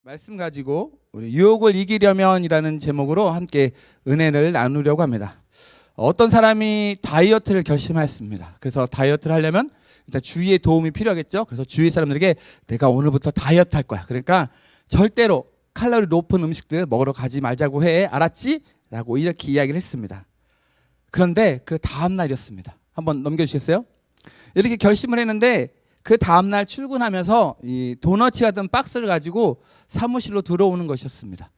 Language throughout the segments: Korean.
말씀 가지고 우리 유혹을 이기려면이라는 제목으로 함께 은혜를 나누려고 합니다. 어떤 사람이 다이어트를 결심하였습니다. 그래서 다이어트를 하려면 일단 주위의 도움이 필요하겠죠. 그래서 주위 사람들에게 내가 오늘부터 다이어트 할 거야. 그러니까 절대로 칼로리 높은 음식들 먹으러 가지 말자고 해. 알았지? 라고 이렇게 이야기를 했습니다. 그런데 그 다음날이었습니다. 한번 넘겨주시겠어요? 이렇게 결심을 했는데 그 다음날 출근하면서 이 도너츠 같은 박스를 가지고 사무실로 들어오는 것이었습니다.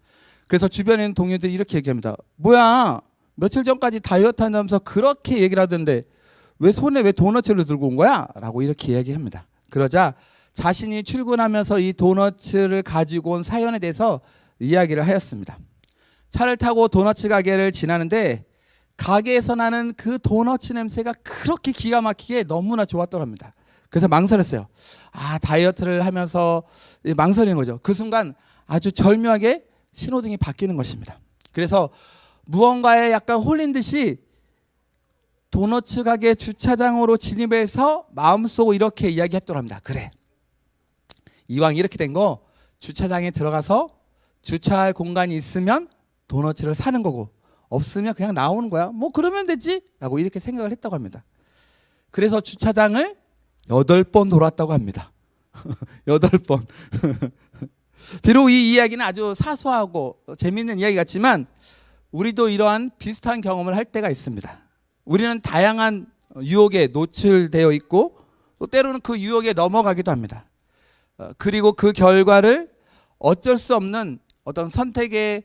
그래서 주변에 있는 동료들이 이렇게 얘기합니다. 뭐야, 며칠 전까지 다이어트 한다면서 그렇게 얘기를 하던데 왜 손에 왜 도너츠를 들고 온 거야? 라고 이렇게 이야기합니다. 그러자 자신이 출근하면서 이 도너츠를 가지고 온 사연에 대해서 이야기를 하였습니다. 차를 타고 도너츠 가게를 지나는데 가게에서 나는 그 도너츠 냄새가 그렇게 기가 막히게 너무나 좋았더랍니다. 그래서 망설였어요. 다이어트를 하면서 망설이는 거죠. 그 순간 아주 절묘하게 신호등이 바뀌는 것입니다. 그래서 무언가에 약간 홀린 듯이 도너츠 가게 주차장으로 진입해서 마음속으로 이렇게 이야기했더랍니다. 그래, 이왕 이렇게 된 거 주차장에 들어가서 주차할 공간이 있으면 도너츠를 사는 거고 없으면 그냥 나오는 거야. 뭐 그러면 되지? 라고 이렇게 생각을 했다고 합니다. 그래서 주차장을 8번 돌았다고 합니다. 8번. 비록 이 이야기는 아주 사소하고 재미있는 이야기 같지만 우리도 이러한 비슷한 경험을 할 때가 있습니다. 우리는 다양한 유혹에 노출되어 있고 또 때로는 그 유혹에 넘어가기도 합니다. 그리고 그 결과를 어쩔 수 없는 어떤 선택에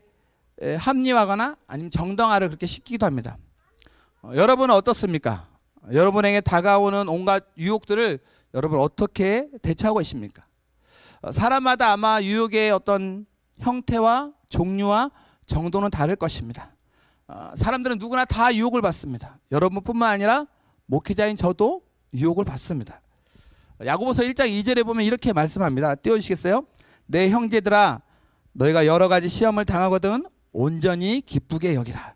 합리화하거나 아니면 정당화를 그렇게 시키기도 합니다. 여러분은 어떻습니까? 여러분에게 다가오는 온갖 유혹들을 여러분 어떻게 대처하고 있습니까? 사람마다 아마 유혹의 어떤 형태와 종류와 정도는 다를 것입니다. 사람들은 누구나 다 유혹을 받습니다. 여러분뿐만 아니라 목회자인 저도 유혹을 받습니다. 야고보서 1장 2절에 보면 이렇게 말씀합니다. 띄워주시겠어요? 내 형제들아, 너희가 여러 가지 시험을 당하거든 온전히 기쁘게 여기라.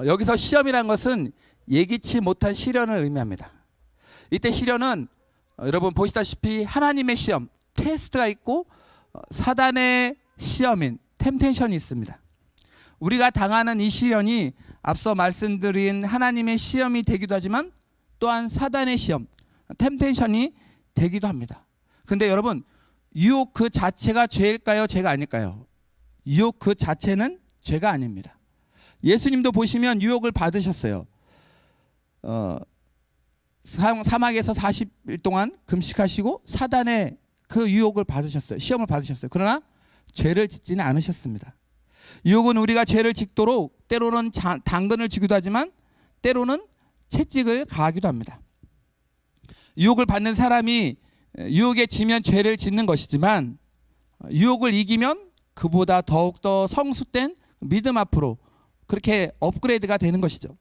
여기서 시험이라는 것은 예기치 못한 시련을 의미합니다. 이때 시련은 여러분 보시다시피 하나님의 시험, 테스트가 있고 사단의 시험인 템테이션이 있습니다. 우리가 당하는 이 시련이 앞서 말씀드린 하나님의 시험이 되기도 하지만 또한 사단의 시험, 템테이션이 되기도 합니다. 근데 여러분, 유혹 그 자체가 죄일까요? 죄가 아닐까요? 유혹 그 자체는 죄가 아닙니다. 예수님도 보시면 유혹을 받으셨어요. 사막에서 40일 동안 금식하시고 사단의 그 유혹을 받으셨어요. 시험을 받으셨어요. 그러나 죄를 짓지는 않으셨습니다. 유혹은 우리가 죄를 짓도록 때로는 당근을 주기도 하지만 때로는 채찍을 가하기도 합니다. 유혹을 받는 사람이 유혹에 지면 죄를 짓는 것이지만 유혹을 이기면 그보다 더욱더 성숙된 믿음 앞으로 그렇게 업그레이드가 되는 것이죠.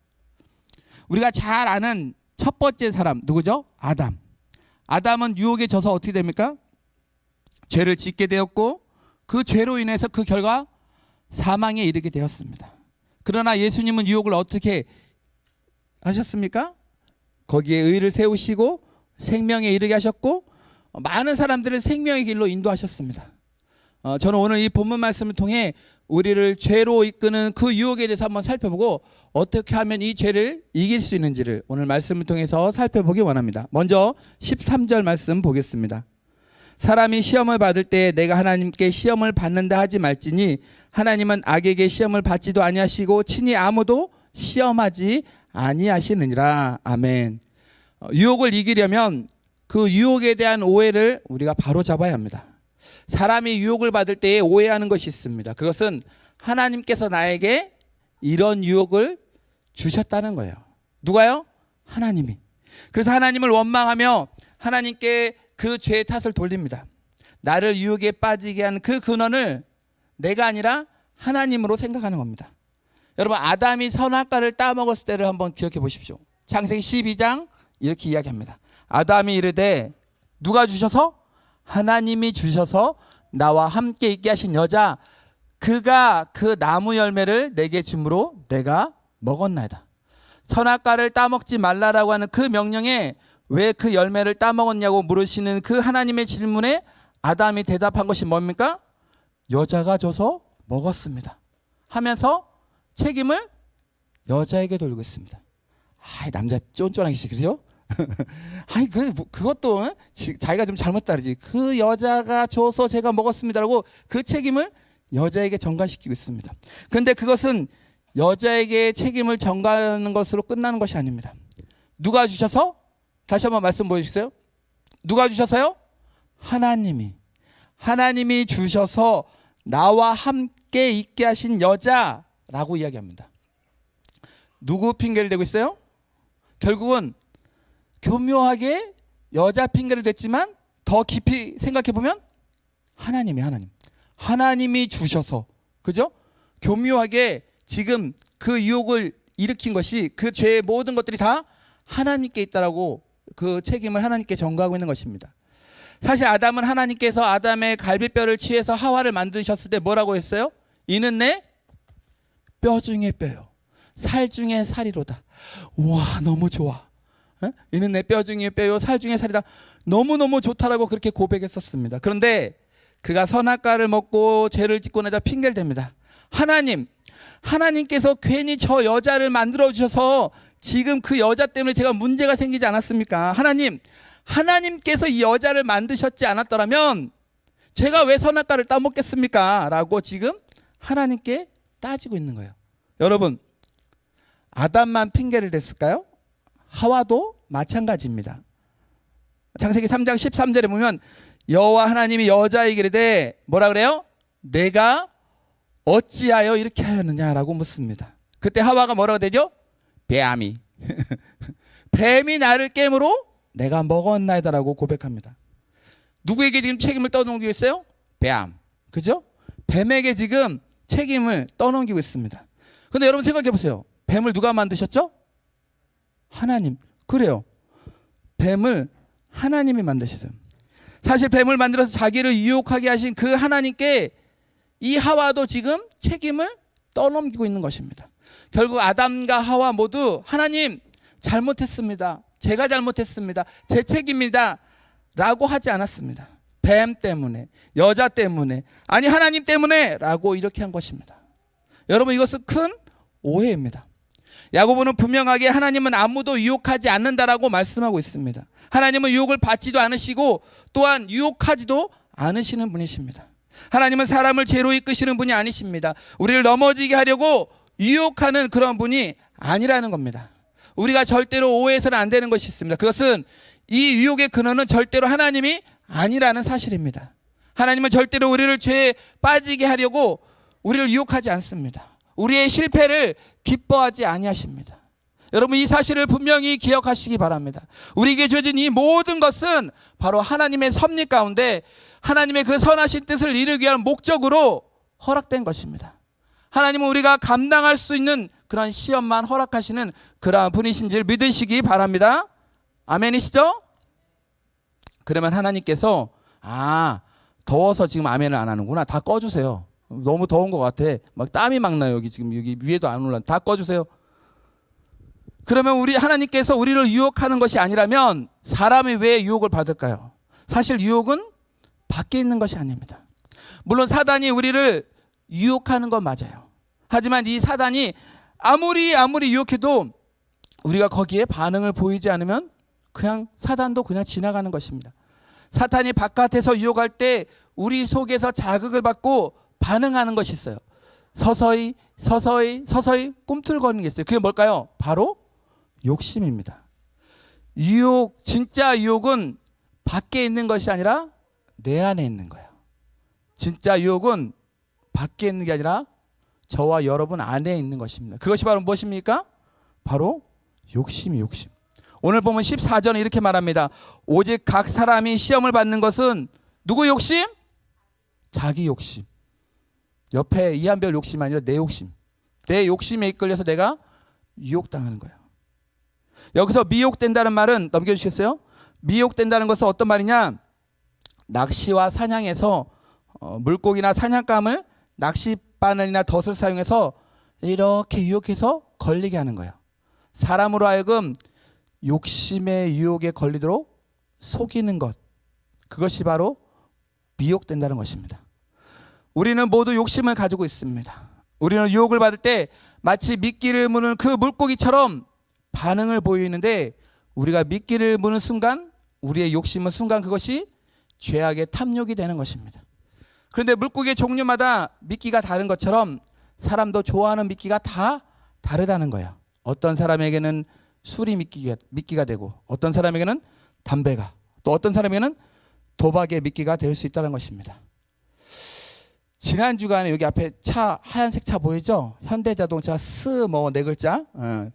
우리가 잘 아는 첫 번째 사람 누구죠? 아담. 아담은 유혹에 져서 어떻게 됩니까? 죄를 짓게 되었고 그 죄로 인해서 그 결과 사망에 이르게 되었습니다. 그러나 예수님은 유혹을 어떻게 하셨습니까? 거기에 의를 세우시고 생명에 이르게 하셨고 많은 사람들을 생명의 길로 인도하셨습니다. 저는 오늘 이 본문 말씀을 통해 우리를 죄로 이끄는 그 유혹에 대해서 한번 살펴보고 어떻게 하면 이 죄를 이길 수 있는지를 오늘 말씀을 통해서 살펴보기 원합니다. 먼저 13절 말씀 보겠습니다. 사람이 시험을 받을 때 내가 하나님께 시험을 받는다 하지 말지니 하나님은 악에게 시험을 받지도 아니하시고 친히 아무도 시험하지 아니하시느니라. 아멘. 유혹을 이기려면 그 유혹에 대한 오해를 우리가 바로 잡아야 합니다. 사람이 유혹을 받을 때에 오해하는 것이 있습니다. 그것은 하나님께서 나에게 이런 유혹을 주셨다는 거예요. 누가요? 하나님이. 그래서 하나님을 원망하며 하나님께 그 죄의 탓을 돌립니다. 나를 유혹에 빠지게 한 그 근원을 내가 아니라 하나님으로 생각하는 겁니다. 여러분, 아담이 선악과를 따먹었을 때를 한번 기억해 보십시오. 창세기 12장 이렇게 이야기합니다. 아담이 이르되 누가 주셔서? 하나님이 주셔서 나와 함께 있게 하신 여자 그가 그 나무 열매를 내게 주므로 내가 먹었나이다. 선악과를 따먹지 말라라고 하는 그 명령에 왜 그 열매를 따먹었냐고 물으시는 그 하나님의 질문에 아담이 대답한 것이 뭡니까? 여자가 줘서 먹었습니다 하면서 책임을 여자에게 돌리고 있습니다. 남자 쫀쫀하기 싫으죠? 아니 그것도 자기가 좀 잘못 다르지. 그 여자가 줘서 제가 먹었습니다라고 그 책임을 여자에게 전가시키고 있습니다. 그런데 그것은 여자에게 책임을 전가하는 것으로 끝나는 것이 아닙니다. 누가 주셔서? 다시 한번 말씀 보여주세요. 누가 주셔서요? 하나님이 주셔서 나와 함께 있게 하신 여자라고 이야기합니다. 누구 핑계를 대고 있어요? 결국은 교묘하게 여자 핑계를 댔지만 더 깊이 생각해보면 하나님이 주셔서, 그죠? 교묘하게 지금 그 유혹을 일으킨 것이, 그 죄의 모든 것들이 다 하나님께 있다라고 그 책임을 하나님께 전가하고 있는 것입니다. 사실 아담은 하나님께서 아담의 갈비뼈를 취해서 하와를 만드셨을 때 뭐라고 했어요? 이는 내 뼈 중에 뼈요, 살 중에 살이로다. 와, 너무 좋아. 이는 내 뼈 중에 뼈요, 살 중에 살이다. 너무너무 좋다라고 그렇게 고백했었습니다. 그런데 그가 선악과를 먹고 죄를 짓고 나자 핑계를 댑니다. 하나님께서 괜히 저 여자를 만들어 주셔서 지금 그 여자 때문에 제가 문제가 생기지 않았습니까? 하나님께서 이 여자를 만드셨지 않았더라면 제가 왜 선악과를 따먹겠습니까? 라고 지금 하나님께 따지고 있는 거예요. 여러분, 아담만 핑계를 댔을까요? 하와도 마찬가지입니다. 창세기 3장 13절에 보면 여호와 하나님이 여자에게 이르되 뭐라 그래요? 내가 어찌하여 이렇게 하였느냐라고 묻습니다. 그때 하와가 뭐라고 되죠? 뱀이 뱀이 나를 깨므로 내가 먹었나이다라고 고백합니다. 누구에게 지금 책임을 떠넘기고 있어요? 뱀, 그죠? 뱀에게 지금 책임을 떠넘기고 있습니다. 근데 여러분 생각해 보세요. 뱀을 누가 만드셨죠? 하나님. 그래요, 뱀을 하나님이 만드셨어요. 사실 뱀을 만들어서 자기를 유혹하게 하신 그 하나님께 이 하와도 지금 책임을 떠넘기고 있는 것입니다. 결국 아담과 하와 모두 하나님 잘못했습니다, 제가 잘못했습니다, 제 책임입니다 라고 하지 않았습니다. 뱀 때문에, 여자 때문에, 아니 하나님 때문에 라고 이렇게 한 것입니다. 여러분, 이것은 큰 오해입니다. 야고보는 분명하게 하나님은 아무도 유혹하지 않는다라고 말씀하고 있습니다. 하나님은 유혹을 받지도 않으시고 또한 유혹하지도 않으시는 분이십니다. 하나님은 사람을 죄로 이끄시는 분이 아니십니다. 우리를 넘어지게 하려고 유혹하는 그런 분이 아니라는 겁니다. 우리가 절대로 오해해서는 안 되는 것이 있습니다. 그것은 이 유혹의 근원은 절대로 하나님이 아니라는 사실입니다. 하나님은 절대로 우리를 죄에 빠지게 하려고 우리를 유혹하지 않습니다. 우리의 실패를 기뻐하지 아니하십니다. 여러분, 이 사실을 분명히 기억하시기 바랍니다. 우리에게 주어진 이 모든 것은 바로 하나님의 섭리 가운데 하나님의 그 선하신 뜻을 이루기 위한 목적으로 허락된 것입니다. 하나님은 우리가 감당할 수 있는 그런 시험만 허락하시는 그러한 분이신 줄 믿으시기 바랍니다. 아멘이시죠? 그러면 하나님께서 더워서 지금 아멘을 안 하는구나, 다 꺼주세요. 너무 더운 것 같아, 막 땀이 막 나요, 여기 위에도 안 올라, 다 꺼주세요. 그러면 하나님께서 우리를 유혹하는 것이 아니라면 사람이 왜 유혹을 받을까요? 사실 유혹은 밖에 있는 것이 아닙니다. 물론 사단이 우리를 유혹하는 건 맞아요. 하지만 이 사단이 아무리 유혹해도 우리가 거기에 반응을 보이지 않으면 그냥 사단도 그냥 지나가는 것입니다. 사탄이 바깥에서 유혹할 때 우리 속에서 자극을 받고 반응하는 것이 있어요. 서서히 꿈틀거리는 게 있어요. 그게 뭘까요? 바로 욕심입니다. 진짜 유혹은 밖에 있는 것이 아니라 내 안에 있는 거예요. 진짜 유혹은 밖에 있는 게 아니라 저와 여러분 안에 있는 것입니다. 그것이 바로 무엇입니까? 바로 욕심. 오늘 보면 14절은 이렇게 말합니다. 오직 각 사람이 시험을 받는 것은 누구 욕심? 자기 욕심. 옆에 이한별 욕심이 아니라 내 욕심. 내 욕심에 이끌려서 내가 유혹당하는 거예요. 여기서 미혹된다는 말은 넘겨주시겠어요? 미혹된다는 것은 어떤 말이냐? 낚시와 사냥에서 물고기나 사냥감을 낚싯바늘이나 덫을 사용해서 이렇게 유혹해서 걸리게 하는 거예요. 사람으로 하여금 욕심의 유혹에 걸리도록 속이는 것, 그것이 바로 미혹된다는 것입니다. 우리는 모두 욕심을 가지고 있습니다. 우리는 유혹을 받을 때 마치 미끼를 무는 그 물고기처럼 반응을 보이는데, 우리가 미끼를 무는 순간 우리의 욕심은 순간 그것이 죄악의 탐욕이 되는 것입니다. 그런데 물고기의 종류마다 미끼가 다른 것처럼 사람도 좋아하는 미끼가 다 다르다는 거예요. 어떤 사람에게는 술이 미끼가 되고, 어떤 사람에게는 담배가, 또 어떤 사람에게는 도박의 미끼가 될 수 있다는 것입니다. 지난 주간에 여기 앞에 차, 하얀색 차 보이죠? 현대자동차 네 글자.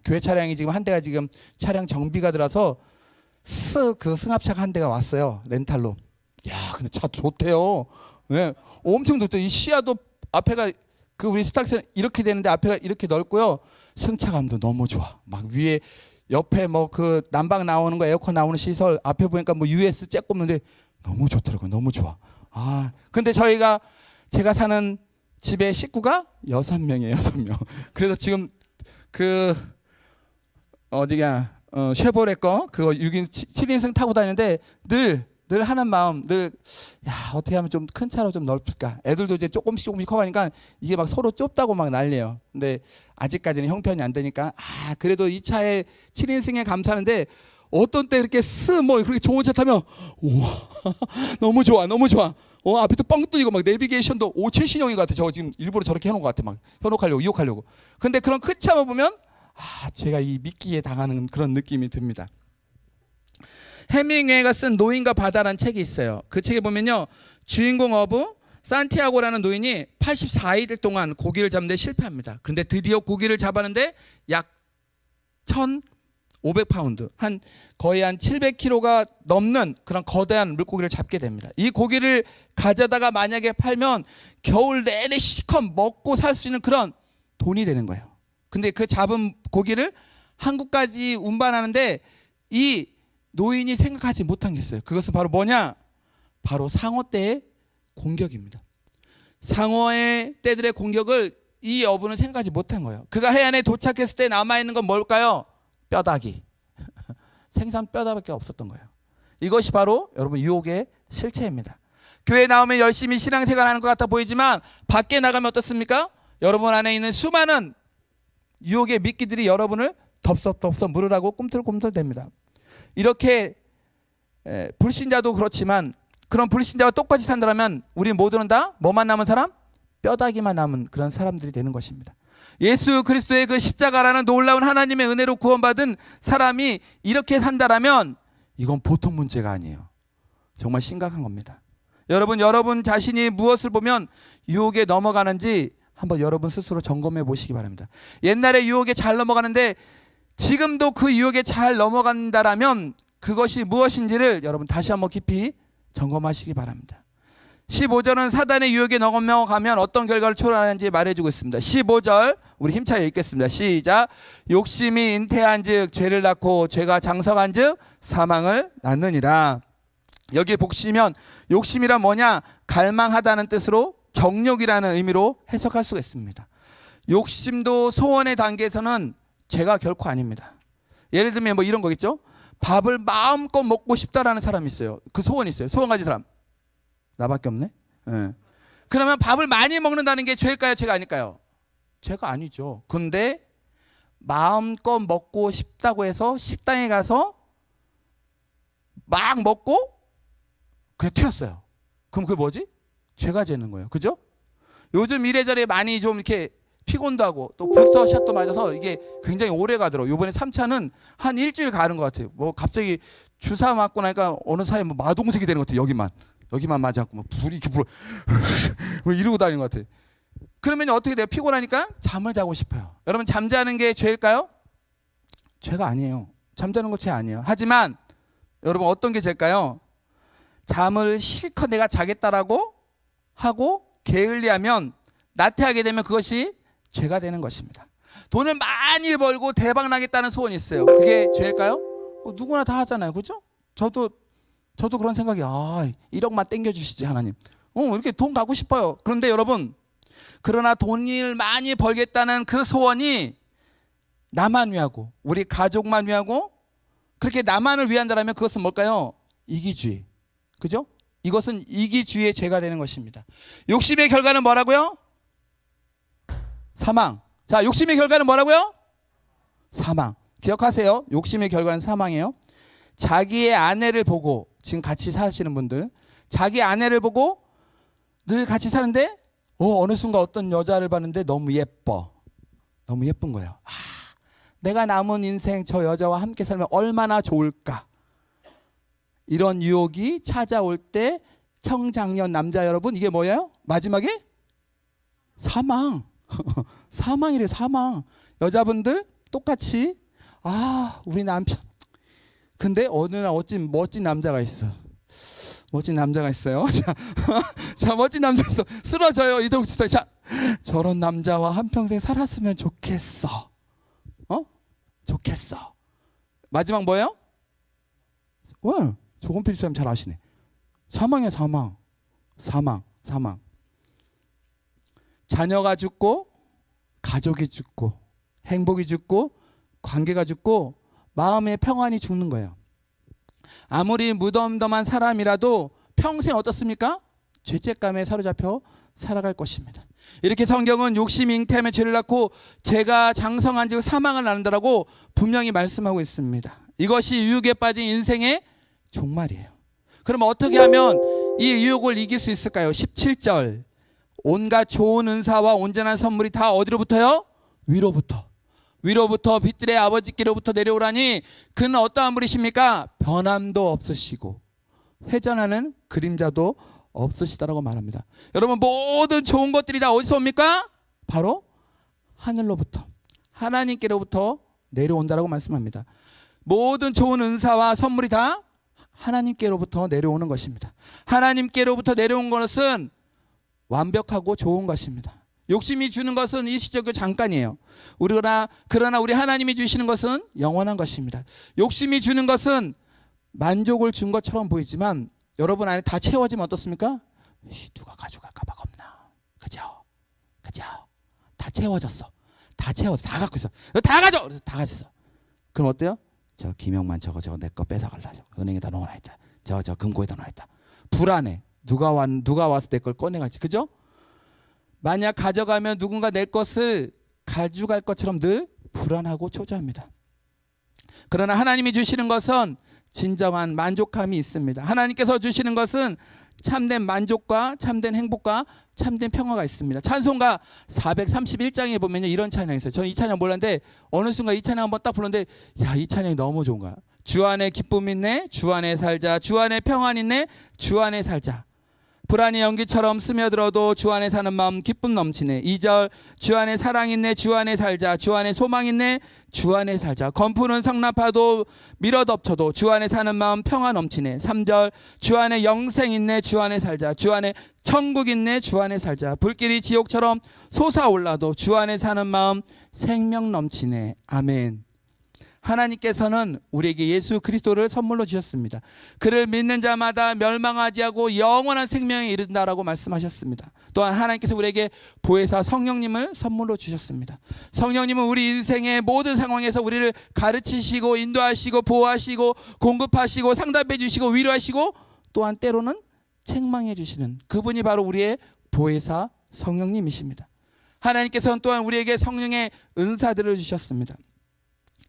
교회 차량이 지금 한 대가 지금 차량 정비가 들어서 그 승합차가 한 대가 왔어요. 렌탈로. 야, 근데 차 좋대요. 네, 엄청 좋대요. 이 시야도 앞에가 그 우리 스탁스는 이렇게 되는데 앞에가 이렇게 넓고요. 승차감도 너무 좋아. 막 위에 옆에 뭐 그 난방 나오는 거, 에어컨 나오는 시설 앞에 보니까 뭐 US 쬐꼽는데 너무 좋더라고요. 너무 좋아. 아, 근데 제가 사는 집에 식구가 6명이에요. 6명. 그래서 지금 그 어디야 쉐보레 거 그거 6인 7인승 타고 다니는데 늘 하는 마음, 어떻게 하면 좀 큰 차로 좀 넓을까. 애들도 이제 조금씩 커가니까 이게 막 서로 좁다고 막 난리예요. 근데 아직까지는 형편이 안 되니까 그래도 이 차에 7인승에 감사하는데, 어떤 때 이렇게 그렇게 좋은 차 타면 우와 너무 좋아. 앞에도 뻥 뚫리고 막 내비게이션도 최신형인 것 같아. 저거 지금 일부러 저렇게 해놓은 것 같아. 막 현혹하려고 유혹하려고. 근데 그런 큰 차만 보면 제가 이 미끼에 당하는 그런 느낌이 듭니다. 해밍웨이가 쓴 노인과 바다라는 책이 있어요. 그 책에 보면요, 주인공 어부 산티아고라는 노인이 84일 동안 고기를 잡는데 실패합니다. 그런데 드디어 고기를 잡았는데 약 1,500파운드, 거의 한 700kg가 넘는 그런 거대한 물고기를 잡게 됩니다. 이 고기를 가져다가 만약에 팔면 겨울 내내 시컷 먹고 살 수 있는 그런 돈이 되는 거예요. 근데 그 잡은 고기를 한국까지 운반하는데 이 노인이 생각하지 못한 게 있어요. 그것은 바로 뭐냐? 바로 상어 떼의 공격입니다. 상어의 떼들의 공격을 이 어부는 생각하지 못한 거예요. 그가 해안에 도착했을 때 남아있는 건 뭘까요? 뼈다귀. 생선 뼈다귀밖에 없었던 거예요. 이것이 바로 여러분 유혹의 실체입니다. 교회에 나오면 열심히 신앙생활하는 것 같아 보이지만 밖에 나가면 어떻습니까? 여러분 안에 있는 수많은 유혹의 미끼들이 여러분을 덥석 물으라고 꿈틀꿈틀댑니다. 이렇게 불신자도 그렇지만 그런 불신자와 똑같이 산다면 우리 모두는 다 뭐만 남은 사람? 뼈다귀만 남은 그런 사람들이 되는 것입니다. 예수 그리스도의 그 십자가라는 놀라운 하나님의 은혜로 구원받은 사람이 이렇게 산다라면 이건 보통 문제가 아니에요. 정말 심각한 겁니다. 여러분 자신이 무엇을 보면 유혹에 넘어가는지 한번 여러분 스스로 점검해 보시기 바랍니다. 옛날에 유혹에 잘 넘어가는데 지금도 그 유혹에 잘 넘어간다라면 그것이 무엇인지를 여러분 다시 한번 깊이 점검하시기 바랍니다. 15절은 사단의 유혹에 넘어가면 어떤 결과를 초래하는지 말해주고 있습니다. 15절 우리 힘차게 읽겠습니다. 시작. 욕심이 잉태한 즉 죄를 낳고 죄가 장성한 즉 사망을 낳느니라. 여기 보시면 욕심이란 뭐냐? 갈망하다는 뜻으로 정욕이라는 의미로 해석할 수가 있습니다. 욕심도 소원의 단계에서는 죄가 결코 아닙니다. 예를 들면 뭐 이런 거겠죠? 밥을 마음껏 먹고 싶다라는 사람이 있어요. 그 소원이 있어요. 소원 가진 사람. 나밖에 없네. 네. 그러면 밥을 많이 먹는다는 게 죄일까요? 죄가 아닐까요? 죄가 아니죠. 근데 마음껏 먹고 싶다고 해서 식당에 가서 막 먹고 그냥 튀었어요. 그럼 그게 뭐지? 죄가 되는 거예요. 그죠? 요즘 이래저래 많이 좀 이렇게 피곤도 하고 또 부스터샷도 맞아서 이게 굉장히 오래 가더라고요. 이번에 3차는 한 일주일 가는 것 같아요. 뭐 갑자기 주사 맞고 나니까 어느 사이에 뭐 마동석이 되는 것 같아요. 여기만 맞았고 막 불이 이렇게 이러고 다니는 것 같아요. 그러면 어떻게 돼요? 피곤하니까 잠을 자고 싶어요. 여러분 잠자는 게 죄일까요? 죄가 아니에요. 잠자는 거 죄 아니에요. 하지만 여러분 어떤 게 죄일까요? 잠을 실컷 내가 자겠다라고 하고 게을리하면 나태하게 되면 그것이 죄가 되는 것입니다. 돈을 많이 벌고 대박 나겠다는 소원이 있어요. 그게 죄일까요? 누구나 다 하잖아요. 그죠? 저도 그런 생각이 1억만 땡겨주시지 하나님. 이렇게 돈 갖고 싶어요. 그런데 여러분 그러나 돈을 많이 벌겠다는 그 소원이 나만 위하고 우리 가족만 위하고 그렇게 나만을 위한다면 그것은 뭘까요? 이기주의. 그죠? 이것은 이기주의의 죄가 되는 것입니다. 욕심의 결과는 뭐라고요? 사망. 자, 욕심의 결과는 뭐라고요? 사망. 기억하세요. 욕심의 결과는 사망이에요. 자기의 아내를 보고, 지금 같이 사시는 분들, 자기 아내를 보고 늘 같이 사는데 어느 순간 어떤 여자를 봤는데 너무 예뻐. 너무 예쁜 거예요. 내가 남은 인생 저 여자와 함께 살면 얼마나 좋을까. 이런 유혹이 찾아올 때 청장년 남자 여러분, 이게 뭐예요? 마지막에 사망. 사망이래, 사망. 여자분들 똑같이 우리 남편. 근데 어느 날 멋진 남자가 있어. 멋진 남자가 있어요. 자, 멋진 남자 있어. 쓰러져요. 이동 진짜. 자, 저런 남자와 한평생 살았으면 좋겠어. 좋겠어. 마지막 뭐예요? 조건필 집사님 잘 아시네. 사망이야, 사망. 사망. 자녀가 죽고, 가족이 죽고, 행복이 죽고, 관계가 죽고, 마음의 평안이 죽는 거예요. 아무리 무덤덤한 사람이라도 평생 어떻습니까? 죄책감에 사로잡혀 살아갈 것입니다. 이렇게 성경은 욕심이 잉태하면 죄를 낳고 죄가 장성한 즉 사망을 낳는다라고 분명히 말씀하고 있습니다. 이것이 유혹에 빠진 인생의 종말이에요. 그럼 어떻게 하면 이 유혹을 이길 수 있을까요? 17절. 온갖 좋은 은사와 온전한 선물이 다 어디로부터요? 위로부터 빛들의 아버지께로부터 내려오라니 그는 어떠한 분이십니까? 변함도 없으시고 회전하는 그림자도 없으시다라고 말합니다. 여러분, 모든 좋은 것들이 다 어디서 옵니까? 바로 하늘로부터, 하나님께로부터 내려온다라고 말씀합니다. 모든 좋은 은사와 선물이 다 하나님께로부터 내려오는 것입니다. 하나님께로부터 내려온 것은 완벽하고 좋은 것입니다. 욕심이 주는 것은 일시적이고 잠깐이에요. 그러나 우리 하나님이 주시는 것은 영원한 것입니다. 욕심이 주는 것은 만족을 준 것처럼 보이지만 여러분 안에 다 채워지면 어떻습니까? 누가 가져갈까 봐 겁나. 그죠? 다 채워졌어. 다 갖고 있어. 다 가져. 다 가졌어. 그럼 어때요? 저 김영만 저거 내 거 뺏어갈라. 은행에다 넣어놔있다. 저 금고에다 넣어놔있다. 불안해. 누가 와서 내 걸 꺼내갈지. 그죠? 만약 가져가면 누군가 내 것을 가져갈 것처럼 늘 불안하고 초조합니다. 그러나 하나님이 주시는 것은 진정한 만족함이 있습니다. 하나님께서 주시는 것은 참된 만족과 참된 행복과 참된 평화가 있습니다. 찬송가 431장에 보면 이런 찬양이 있어요. 저는 이 찬양 몰랐는데 어느 순간 이 찬양 한번 딱 불렀는데 이 찬양이 너무 좋은 거야. 주 안에 기쁨 있네, 주 안에 살자. 주 안에 평안 있네, 주 안에 살자. 불안이 연기처럼 스며들어도 주 안에 사는 마음 기쁨 넘치네. 2절 주 안에 사랑 있네, 주 안에 살자. 주 안에 소망 있네, 주 안에 살자. 검푸는 성나파도 밀어덮쳐도 주 안에 사는 마음 평화 넘치네. 3절 주 안에 영생 있네, 주 안에 살자. 주 안에 천국 있네, 주 안에 살자. 불길이 지옥처럼 솟아올라도 주 안에 사는 마음 생명 넘치네. 아멘. 하나님께서는 우리에게 예수 그리스도를 선물로 주셨습니다. 그를 믿는 자마다 멸망하지 않고 영원한 생명에 이른다라고 말씀하셨습니다. 또한 하나님께서 우리에게 보혜사 성령님을 선물로 주셨습니다. 성령님은 우리 인생의 모든 상황에서 우리를 가르치시고 인도하시고 보호하시고 공급하시고 상담해 주시고 위로하시고 또한 때로는 책망해 주시는 그분이 바로 우리의 보혜사 성령님이십니다. 하나님께서는 또한 우리에게 성령의 은사들을 주셨습니다.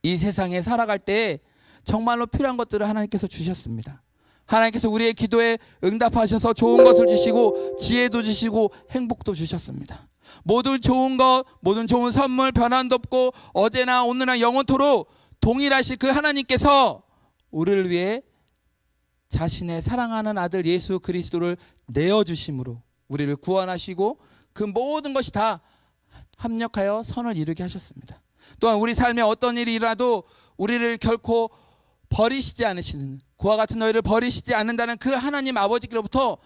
이 세상에 살아갈 때 정말로 필요한 것들을 하나님께서 주셨습니다. 하나님께서 우리의 기도에 응답하셔서 좋은 것을 주시고 지혜도 주시고 행복도 주셨습니다. 모든 좋은 것, 모든 좋은 선물, 변함도 없고 어제나 오늘나 영원토록 동일하신 그 하나님께서 우리를 위해 자신의 사랑하는 아들 예수 그리스도를 내어주심으로 우리를 구원하시고 그 모든 것이 다 합력하여 선을 이루게 하셨습니다. 또한 우리 삶에 어떤 일이 일어나도 우리를 결코 버리시지 않으시는, 그와 같은 너희를 버리시지 않는다는 그 하나님 아버지께로부터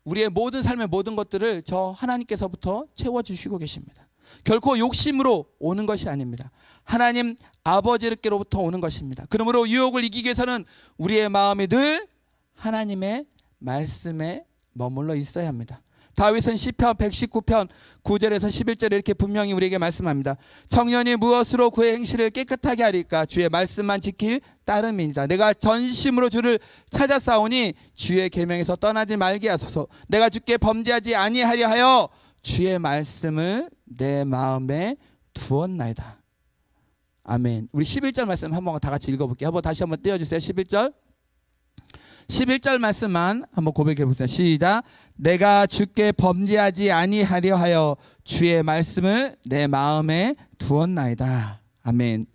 우리의 모든 삶의 모든 것들을 저 하나님께서부터 채워주시고 계십니다. 결코 욕심으로 오는 것이 아닙니다. 하나님 아버지께로부터 오는 것입니다. 그러므로 유혹을 이기기 위해서는 우리의 마음이 늘 하나님의 말씀에 머물러 있어야 합니다. 다윗은 시편 119편 9절에서 11절에 이렇게 분명히 우리에게 말씀합니다. 청년이 무엇으로 그의 행실을 깨끗하게 하리까? 주의 말씀만 지킬 따름이니라. 내가 전심으로 주를 찾아 싸우니 주의 계명에서 떠나지 말게 하소서. 내가 주께 범죄하지 아니하려 하여 주의 말씀을 내 마음에 두었나이다. 아멘. 우리 11절 말씀 한번 다 같이 읽어볼게요. 한번 다시 한번 띄워주세요. 11절 말씀만 한번 고백해 보세요. 시작. 내가 주께 범죄하지 아니하려 하여 주의 말씀을 내 마음에 두었나이다. 아멘.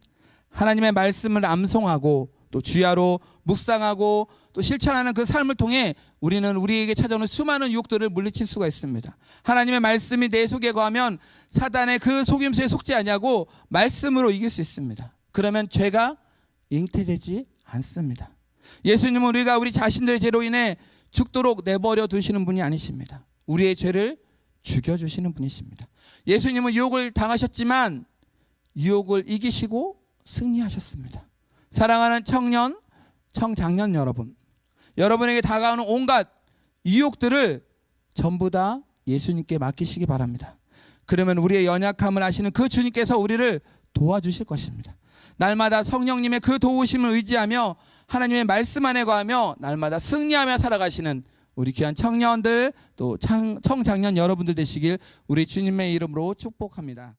하나님의 말씀을 암송하고 또 주야로 묵상하고 또 실천하는 그 삶을 통해 우리는 우리에게 찾아오는 수많은 유혹들을 물리칠 수가 있습니다. 하나님의 말씀이 내 속에 거하면 사단의 그 속임수에 속지 아니하고 말씀으로 이길 수 있습니다. 그러면 죄가 잉태되지 않습니다. 예수님은 우리가 우리 자신들의 죄로 인해 죽도록 내버려 두시는 분이 아니십니다. 우리의 죄를 죽여주시는 분이십니다. 예수님은 유혹을 당하셨지만 유혹을 이기시고 승리하셨습니다. 사랑하는 청년, 청장년 여러분, 여러분에게 다가오는 온갖 유혹들을 전부 다 예수님께 맡기시기 바랍니다. 그러면 우리의 연약함을 아시는 그 주님께서 우리를 도와주실 것입니다. 날마다 성령님의 그 도우심을 의지하며 하나님의 말씀 안에 거하며 날마다 승리하며 살아가시는 우리 귀한 청년들 또 청장년 여러분들 되시길 우리 주님의 이름으로 축복합니다.